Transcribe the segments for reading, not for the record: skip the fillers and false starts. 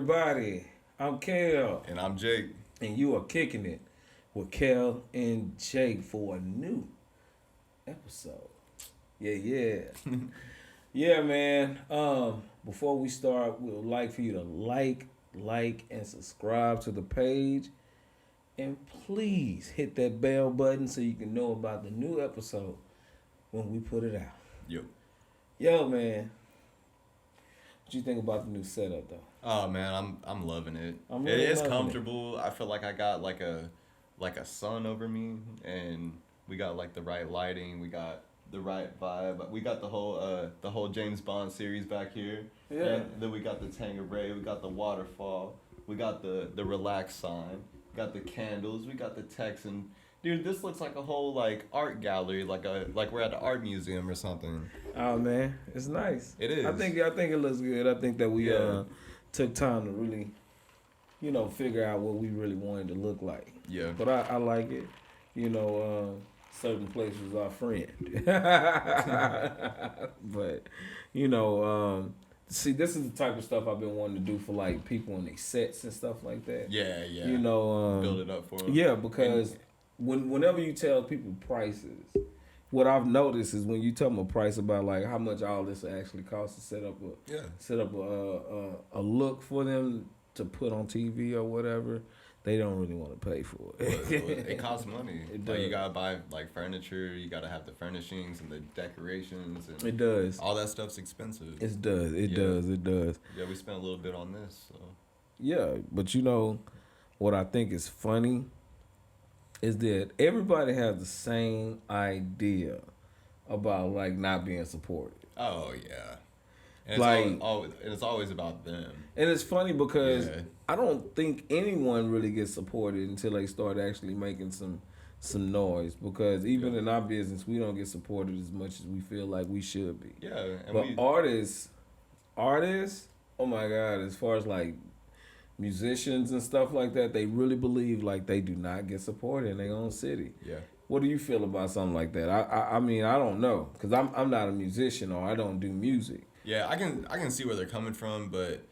everybody? I'm Kel, And I'm Jake. and you are kicking it with Kel and Jake for a new episode. Yeah. Yeah, man. Before we start, we would like for you to like, and subscribe to the page. And please hit that bell button so you can know about the new episode when we put it out. Yep. Yo, man. What you think about the new setup, though? Oh man, I'm loving it. I'm really It's loving comfortable. I feel like I got like a sun over me, and we got like the right lighting. We got the right vibe. We got the whole James Bond series back here. Yeah. And then we got the Tangeray. We got the waterfall. We got the relax sign. We got the candles. We got the text. And dude, this looks like a whole like art gallery, like we're at an art museum or something. Oh man, it's nice. It is. I think it looks good. I think that we took time to really, figure out what we really wanted to look like. Yeah. But I like it. Certain places are friend. But see, this is the type of stuff I've been wanting to do for like people in their sets and stuff like that. Yeah. Build it up for them. Yeah, because whenever you tell people prices, what I've noticed is when you tell them a price about like how much all this actually costs to set up a look for them to put on TV or whatever, they don't really want to pay for it. It costs money. It like does. you gotta buy like furniture, you gotta have the furnishings and the decorations, and It does. all that stuff's expensive. It does. It does. Yeah, we spent a little bit on this. So. Yeah, but what I think is funny is that everybody has the same idea about like not being supported. Oh yeah. And it's always about them. And it's funny because Yeah. I don't think anyone really gets supported until they start actually making some noise. Because even in our business, we don't get supported as much as we feel like we should be. Yeah, and But artists, oh my God, as far as like musicians and stuff like that, they really believe like they do not get supported in their own city. Yeah. What do you feel about something like that? I mean, I don't know, because I'm not a musician or I don't do music. Yeah, I can see where they're coming from, but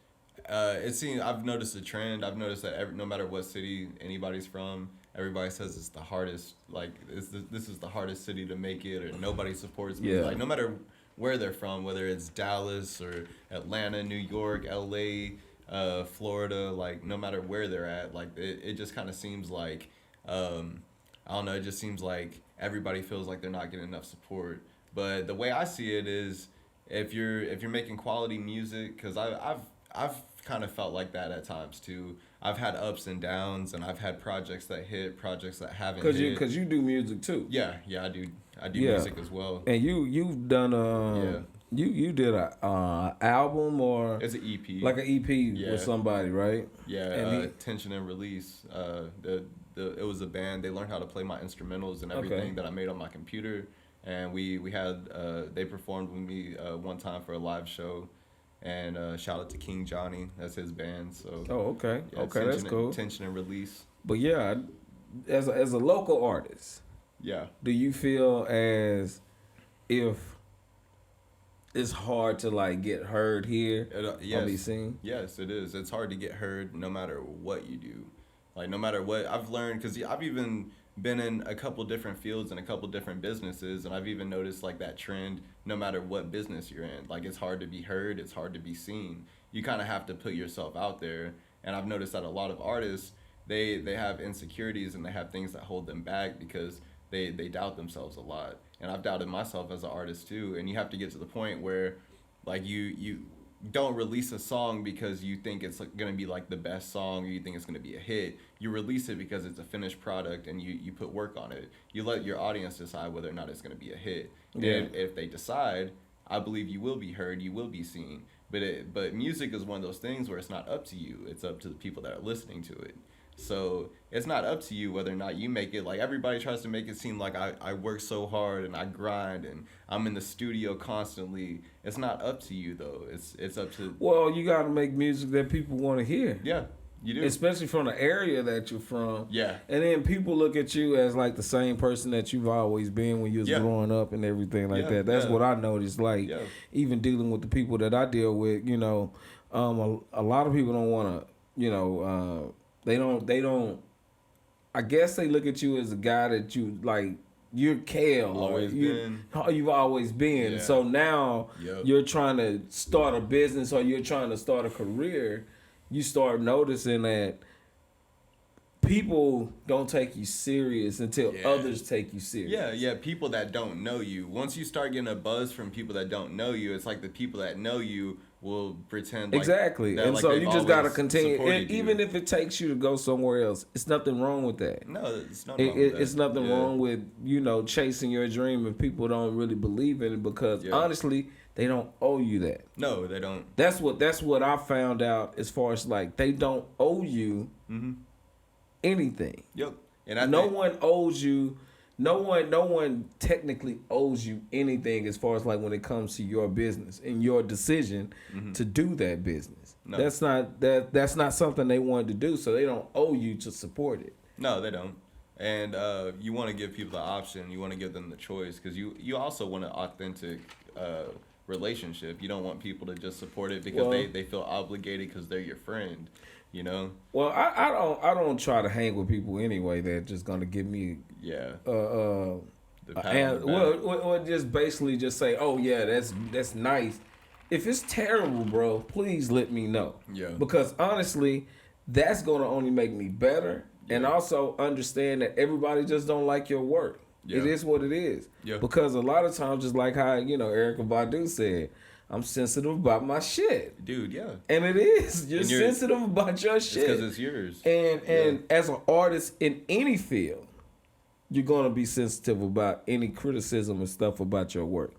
it seems I've noticed a trend. I've noticed that no matter what city anybody's from, everybody says it's the hardest. Like this is the hardest city to make it, or nobody supports me. Yeah. Like no matter where they're from, whether it's Dallas or Atlanta, New York, L.A., Florida, like no matter where they're at, like it just kind of seems like I don't know. It just seems like everybody feels like they're not getting enough support. But the way I see it is, if you're making quality music, because I've kind of felt like that at times too. I've had ups and downs, and I've had projects that hit, projects that haven't hit. Because you do music too. Yeah, I do music as well. And you've done you did a album or It's an EP. like an EP with somebody, right? Yeah, And Tension and Release. It was a band. They learned how to play my instrumentals and everything that I made on my computer. And we had they performed with me one time for a live show, and shout out to King Johnny, that's his band. So okay, that's cool. Tension and Release. But yeah, as a local artist, Yeah. do you feel as if it's hard to like get heard here or be seen? Yes, it is. It's hard to get heard no matter what you do. Like no matter what I've learned, because I've even been in a couple different fields and a couple different businesses, and I've even noticed like that trend no matter what business you're in. Like it's hard to be heard, it's hard to be seen. You kind of have to put yourself out there, and I've noticed that a lot of artists, they have insecurities and they have things that hold them back because they doubt themselves a lot. And I've doubted myself as an artist too, and you have to get to the point where like you don't release a song because you think it's going to be like the best song, or you think it's going to be a hit. You release it because it's a finished product, and you put work on it. You let your audience decide whether or not it's going to be a hit. Yeah. And if they decide, I believe you will be heard, you will be seen. But music is one of those things where it's not up to you. It's up to the people that are listening to it. So it's not up to you whether or not you make it. Like everybody tries to make it seem like I work so hard and I grind and I'm in the studio constantly. It's not up to you though. It's up to. Well, you got to make music that people want to hear. Yeah, you do. Especially from the area that you're from. Yeah. And then people look at you as like the same person that you've always been when you was growing up and everything like that. That's what I noticed. Like even dealing with the people that I deal with, A lot of people don't want to, they don't. I guess they look at you as a guy that you like. You're Kel, or you've always been. Yeah. So now Yep. you're trying to start a business or you're trying to start a career. You start noticing that people don't take you serious until others take you serious. Yeah. People that don't know you. Once you start getting a buzz from people that don't know you, it's like the people that know you will pretend like exactly. that, And like so they've you just got to always continue. supported And you. even if it takes you to go somewhere else, it's nothing wrong with that. No, it's nothing wrong with that. It's nothing wrong with, chasing your dream if people don't really believe in it because honestly, they don't owe you that. No, they don't. That's what I found out as far as like they don't owe you anything. Yep. And no one owes you. No one technically owes you anything as far as like when it comes to your business and your decision to do that business. No. That's not something they wanted to do, so they don't owe you to support it. No, they don't. And you want to give people the option. You want to give them the choice because you also want an authentic relationship. You don't want people to just support it because they feel obligated because they're your friend. Well, I don't try to hang with people anyway that just gonna give me or just basically just say, oh yeah, that's nice. If it's terrible, bro, please let me know. Yeah. Because honestly, that's gonna only make me better, and also understand that everybody just don't like your work. Yeah. It is what it is. Yeah. Because a lot of times, just like how Erykah Badu said, I'm sensitive about my shit. Dude, yeah. And it is. You're sensitive about your shit. Because it's yours. And as an artist in any field, you're going to be sensitive about any criticism and stuff about your work.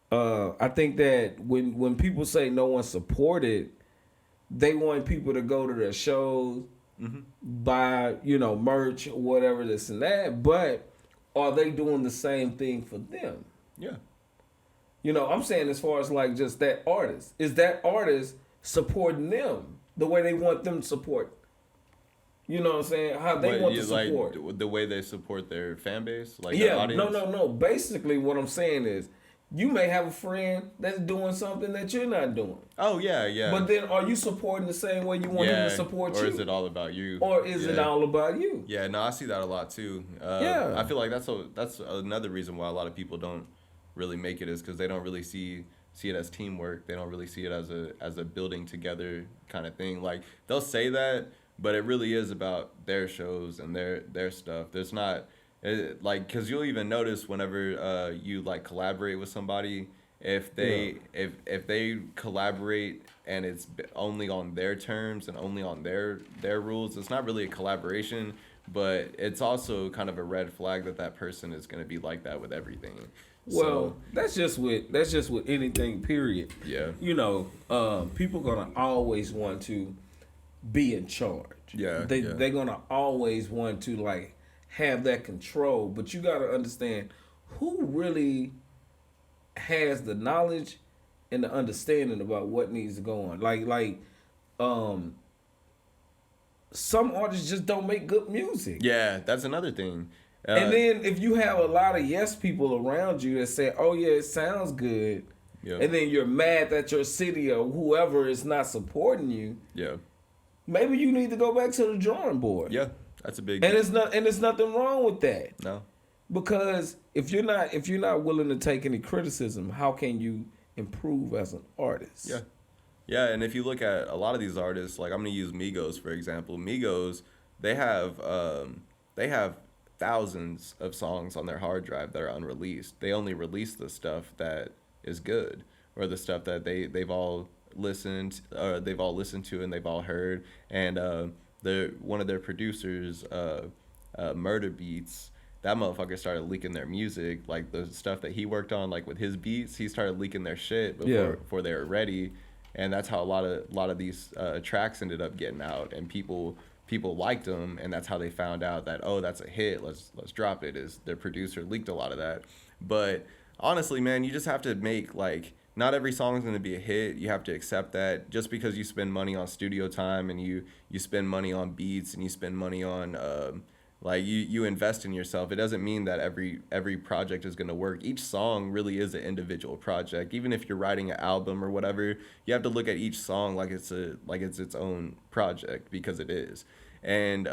I think that when people say no one supported, they want people to go to their shows, buy, merch or whatever, this and that. But are they doing the same thing for them? Yeah. I'm saying as far as like just that artist. Is that artist supporting them the way they want them to support? You know what I'm saying? How they want to support. Like the way they support their fan base? Like their audience? No. Basically what I'm saying is you may have a friend that's doing something that you're not doing. Oh, yeah. But then are you supporting the same way you want him to support you? Or is it all about you? Or is it all about you? Yeah, no, I see that a lot too. I feel like that's another reason why a lot of people don't really make it is because they don't really see it as teamwork. They don't really see it as a building together kind of thing. Like they'll say that, but it really is about their shows and their stuff. There's not because you'll even notice whenever you like collaborate with somebody, if they collaborate and it's only on their terms and only on their rules, it's not really a collaboration, but it's also kind of a red flag that person is going to be like that with everything. Well, that's just with anything, period. Yeah. People gonna always want to be in charge. Yeah. They're gonna always want to like have that control, but you gotta understand who really has the knowledge and the understanding about what needs to go on. Like some artists just don't make good music. Yeah, that's another thing. And then if you have a lot of yes people around you that say, oh yeah, it sounds good, and then you're mad that your city or whoever is not supporting you, maybe you need to go back to the drawing board. Yeah, that's a big and it's nothing wrong with that. No. Because if you're not willing to take any criticism, how can you improve as an artist? Yeah. Yeah, and if you look at a lot of these artists, like I'm gonna use Migos for example. Migos, they have thousands of songs on their hard drive that are unreleased. They only release the stuff that is good or the stuff that they've all listened to and they've all heard. And one of their producers, Murder Beats, that motherfucker started leaking their music, like the stuff that he worked on, like with his beats. He started leaking their shit before they were ready, and that's how a lot of these tracks ended up getting out, and people liked them, and that's how they found out that, oh, that's a hit, let's drop it, is their producer leaked a lot of that. But honestly, man, you just have to make, like, not every song is going to be a hit. You have to accept that. Just because you spend money on studio time and you spend money on beats and you spend money on Like you invest in yourself. It doesn't mean that every project is going to work. Each song really is an individual project. Even if you're writing an album or whatever, you have to look at each song like it's its own project, because it is. And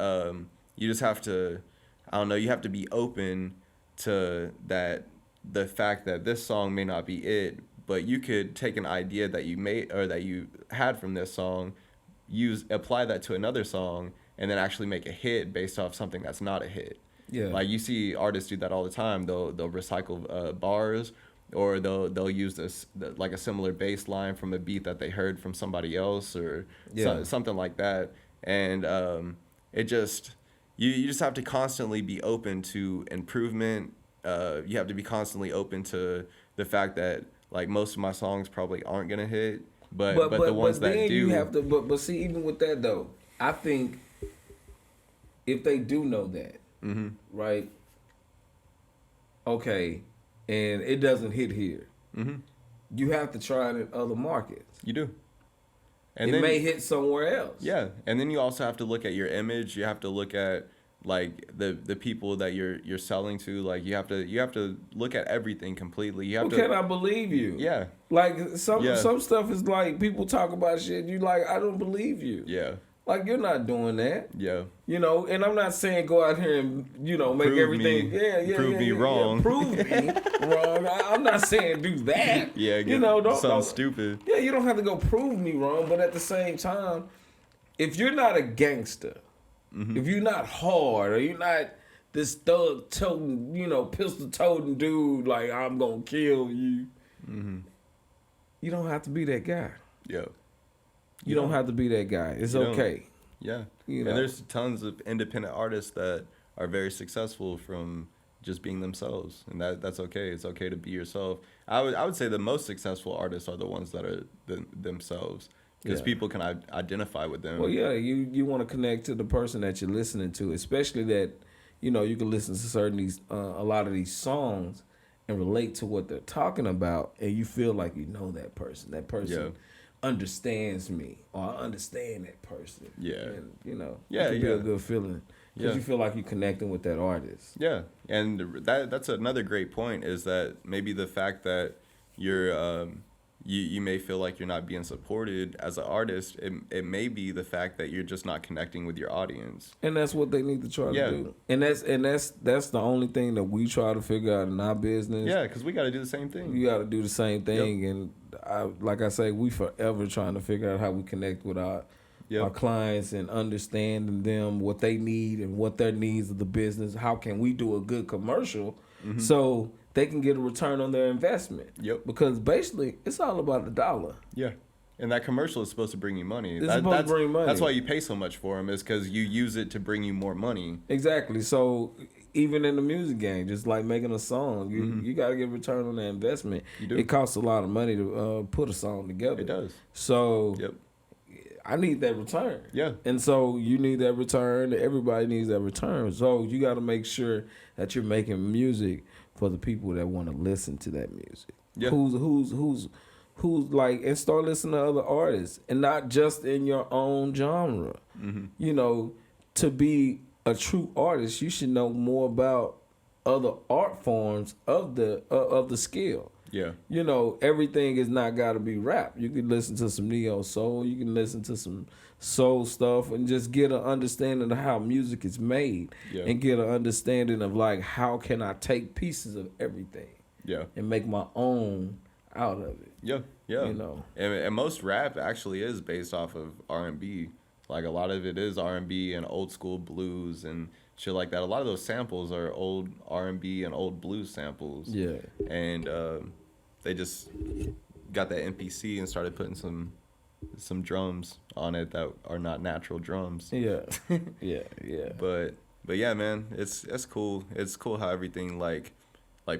you just have to, I don't know, you have to be open to that, the fact that this song may not be it, but you could take an idea that you made or that you had from this song, apply that to another song, and then actually make a hit based off something that's not a hit. Yeah. Like you see artists do that all the time. They'll recycle bars, or they'll use like a similar bass line from a beat that they heard from somebody else, or something like that. And it just you just have to constantly be open to improvement. You have to be constantly open to the fact that, like, most of my songs probably aren't gonna hit, but the ones that do, you have to. But see, even with that though, I think if they do know that, right? Okay, and it doesn't hit here, you have to try it in other markets. You do. And it may hit somewhere else. Yeah, and then you also have to look at your image. You have to look at, like, the people that you're selling to. Like, you have to look at everything completely. You have to. Can I believe you? Yeah. Like some stuff is like, people talk about shit. You like, I don't believe you. Yeah. Like, you're not doing that. Yeah. You know, and I'm not saying go out here and, make prove everything. Prove me wrong. Prove me wrong. I'm not saying do that. Yeah. Don't stupid. Yeah, you don't have to go prove me wrong, but at the same time, if you're not a gangster, if you're not hard, or you're not this thug toting, pistol toting dude, like, I'm gonna kill you, you don't have to be that guy. Yeah. You don't have to be that guy. It's okay. Yeah. And there's tons of independent artists that are very successful from just being themselves, and that's okay. It's okay to be yourself. I would say the most successful artists are the ones that are themselves, because people can identify with them. Well, yeah, you want to connect to the person that you're listening to, especially that, you can listen to a lot of these songs and relate to what they're talking about, and you feel like you know that person. That person understands me, or I understand that person. Yeah. And, it can be a good feeling, because you feel like you're connecting with that artist. Yeah, and that's another great point, is that maybe the fact that you're you may feel like you're not being supported as an artist, it may be the fact that you're just not connecting with your audience. And that's what they need to try to do. And that's the only thing that we try to figure out in our business. Yeah, because we got to do the same thing. You got to do the same thing. And like I say, we forever trying to figure out how we connect with our clients and understanding them, what they need and what their needs of the business. How can we do a good commercial so they can get a return on their investment? Yep. Because basically, it's all about the dollar. Yeah. And that commercial is supposed to bring you money. It's supposed to bring money. That's why you pay so much for them, is because you use it to bring you more money. Exactly. So even in the music game, just like making a song, you got to get a return on that investment. You do. It costs a lot of money to put a song together. It does. So I need that return. Yeah. And so you need that return. Everybody needs that return. So you got to make sure that you're making music for the people that want to listen to that music. Yeah. Who's like, and start listening to other artists, and not just in your own genre. To be a true artist, you should know more about other art forms of the skill. Yeah. Everything is not got to be rap. You can listen to some neo soul. You can listen to some soul stuff, and just get an understanding of how music is made, and get an understanding of, like, how can I take pieces of everything, and make my own out of it. Yeah. And most rap actually is based off of R&B. Like, a lot of it is R&B and old school blues and shit like that. A lot of those samples are old R&B and old blues samples. Yeah. And they just got that MPC and started putting some drums on it that are not natural drums. Yeah. But yeah, man, it's cool. It's cool how everything like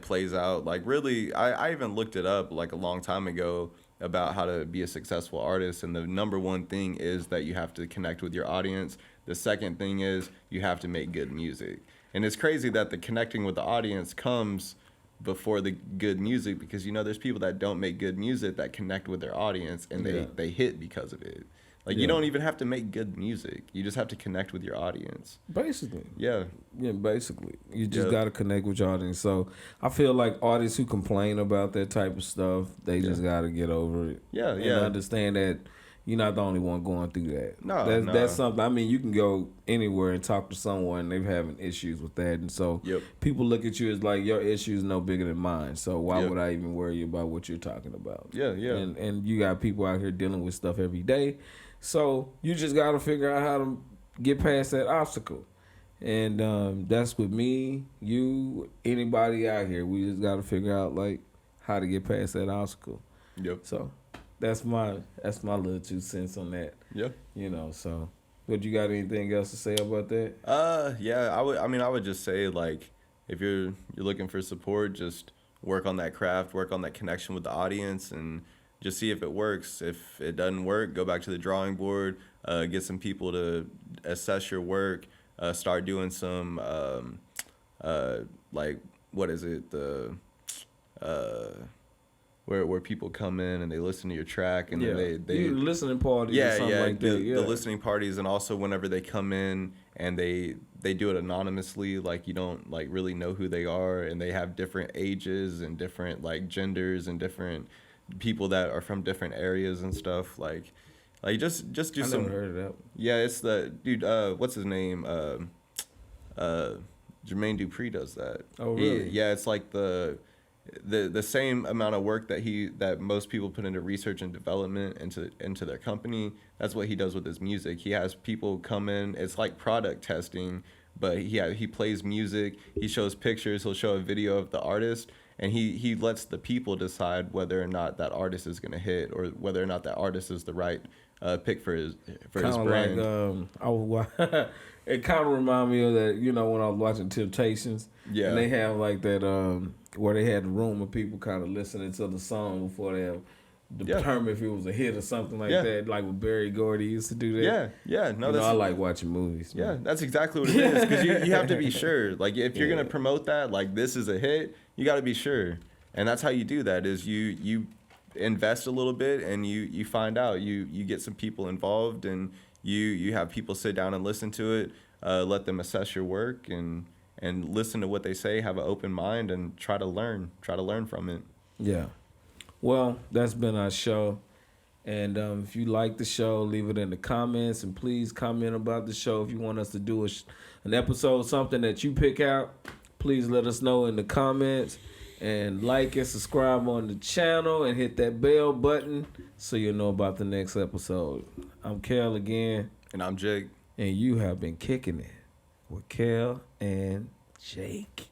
plays out. Like, really, I even looked it up like a long time ago about how to be a successful artist, and the number one thing is that you have to connect with your audience. The second thing is you have to make good music. And it's crazy that the connecting with the audience comes before the good music, because there's people that don't make good music that connect with their audience, and they hit because of it. Like, you don't even have to make good music. You just have to connect with your audience. Basically. Yeah. Yeah, basically. You just got to connect with your audience. So I feel like artists who complain about that type of stuff, they just got to get over it. Yeah, and yeah. understand that you're not the only one going through that. No, that's something. I mean, you can go anywhere and talk to someone, and they're having issues with that. And so people look at you as like, your issue is no bigger than mine. So why would I even worry about what you're talking about? Yeah, yeah. And you got people out here dealing with stuff every day. So you just got to figure out how to get past that obstacle. And that's with me, you, anybody out here. We just got to figure out like how to get past that obstacle. Yep. So that's my little 2 cents on that. Yeah. You know, so but you got anything else to say about that? Yeah, I would just say, like, if you're looking for support, just work on that craft, work on that connection with the audience, and just see if it works. If it doesn't work, go back to the drawing board, get some people to assess your work, start doing some like, what is it, the where people come in and they listen to your track, and then they listening parties, or something like that. The listening parties, and also whenever they come in and they do it anonymously, like, you don't like really know who they are, and they have different ages and different like genders and different people that are from different areas and stuff, like just do I some. never heard of that. Yeah, it's the dude. What's his name? Jermaine Dupri does that. Oh, really? Yeah, it's like the same amount of work that most people put into research and development into their company. That's what he does with his music. He has people come in. It's like product testing, but he plays music. He shows pictures. He'll show a video of the artist, and he lets the people decide whether or not that artist is gonna hit, or whether or not that artist is the right pick for his brand. Like it kind of reminded me of that, you know, when I was watching Temptations. Yeah. And they have like that where they had the room of people kind of listening to the song before they have determine if it was a hit or something like that. Like with Barry Gordy used to do that. Yeah. No, I like watching movies. Man. Yeah, that's exactly what it is. Because you have to be sure. Like, if you're gonna promote that, like, this is a hit, you got to be sure. And that's how you do that. Is you invest a little bit, and you find out. You get some people involved, and you have people sit down and listen to it. Let them assess your work and listen to what they say. Have an open mind and try to learn from it. Yeah. Well, that's been our show. And if you like the show, leave it in the comments. And please comment about the show. If you want us to do an episode, something that you pick out, please let us know in the comments. And like and subscribe on the channel and hit that bell button so you'll know about the next episode. I'm Kel again. And I'm Jake. And you have been kicking it with Kel and Jake.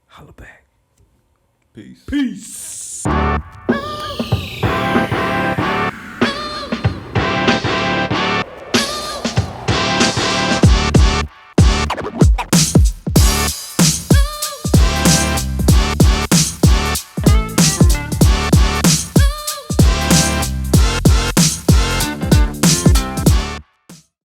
Holla back. Peace. Peace.